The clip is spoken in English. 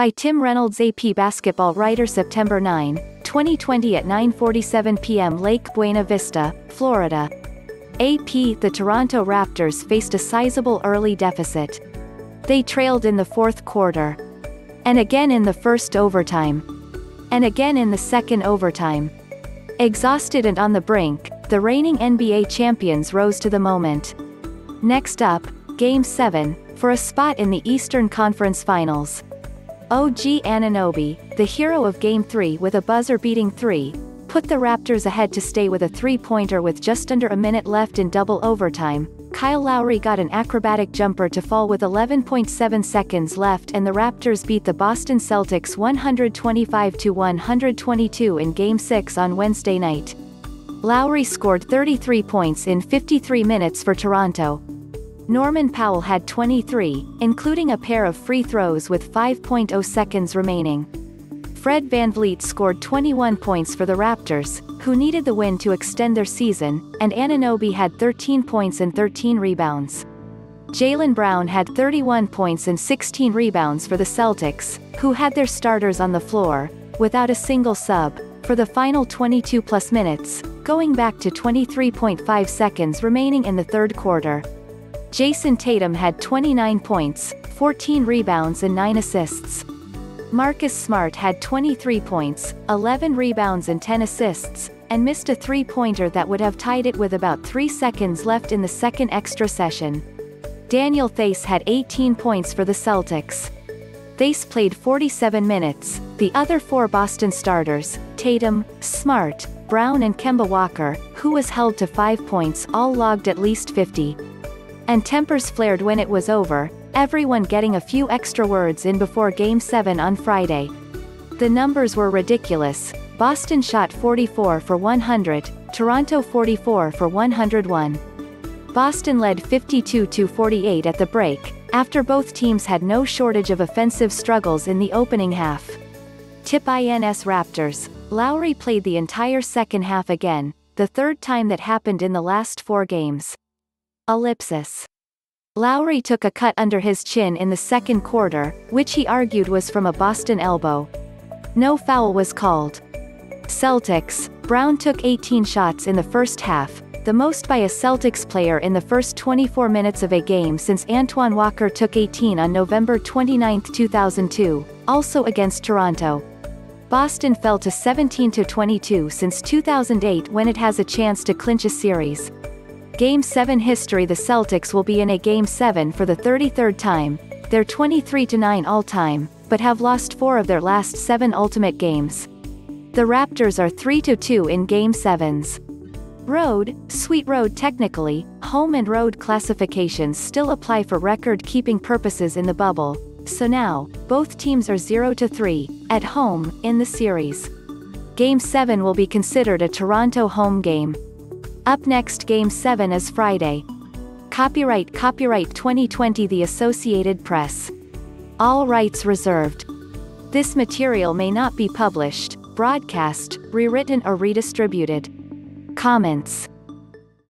By Tim Reynolds, AP basketball writer, September 9, 2020 at 9:47 p.m. Lake Buena Vista, Florida. AP. The Toronto Raptors faced a sizable early deficit. They trailed in the fourth quarter. And again in the first overtime. And again in the second overtime. Exhausted and on the brink, the reigning NBA champions rose to the moment. Next up, Game 7, for a spot in the Eastern Conference Finals. OG Anunoby, the hero of Game 3 with a buzzer-beating three, put the Raptors ahead to stay with a three-pointer with just under a minute left in double overtime. Kyle Lowry got an acrobatic jumper to fall with 11.7 seconds left, and the Raptors beat the Boston Celtics 125-122 in Game 6 on Wednesday night. Lowry scored 33 points in 53 minutes for Toronto. Norman Powell had 23, including a pair of free throws with 5.0 seconds remaining. Fred VanVleet scored 21 points for the Raptors, who needed the win to extend their season, and Anunoby had 13 points and 13 rebounds. Jaylen Brown had 31 points and 16 rebounds for the Celtics, who had their starters on the floor, without a single sub, for the final 22-plus minutes, going back to 23.5 seconds remaining in the third quarter. Jayson Tatum had 29 points, 14 rebounds and 9 assists. Marcus Smart had 23 points, 11 rebounds and 10 assists, and missed a three-pointer that would have tied it with about 3 seconds left in the second extra session. Daniel Theis had 18 points for the Celtics. Theis played 47 minutes. The other four Boston starters, Tatum, Smart, Brown and Kemba Walker, who was held to 5 points, all logged at least 50. And tempers flared when it was over, everyone getting a few extra words in before Game 7 on Friday. The numbers were ridiculous. Boston shot 44 for 100, Toronto 44 for 101. Boston led 52-48 at the break, after both teams had no shortage of offensive struggles in the opening half. Tip INS Raptors. Lowry played the entire second half again, the third time that happened in the last 4 games. Ellipsis. Lowry took a cut under his chin in the second quarter, which he argued was from a Boston elbow. No foul was called. Celtics. Brown took 18 shots in the first half, the most by a Celtics player in the first 24 minutes of a game since Antoine Walker took 18 on November 29, 2002, also against Toronto. Boston fell to 17-22 since 2008 when it has a chance to clinch a series. Game 7 history. The Celtics will be in a Game 7 for the 33rd time. They're 23-9 all-time, but have lost 4 of their last 7 ultimate games. The Raptors are 3-2 in Game 7s. Road, sweet road. Technically, home and road classifications still apply for record-keeping purposes in the bubble, so now, both teams are 0-3, at home, in the series. Game 7 will be considered a Toronto home game. Up next, Game 7 is Friday. Copyright 2020 The Associated Press. All rights reserved. This material may not be published, broadcast, rewritten or redistributed. Comments.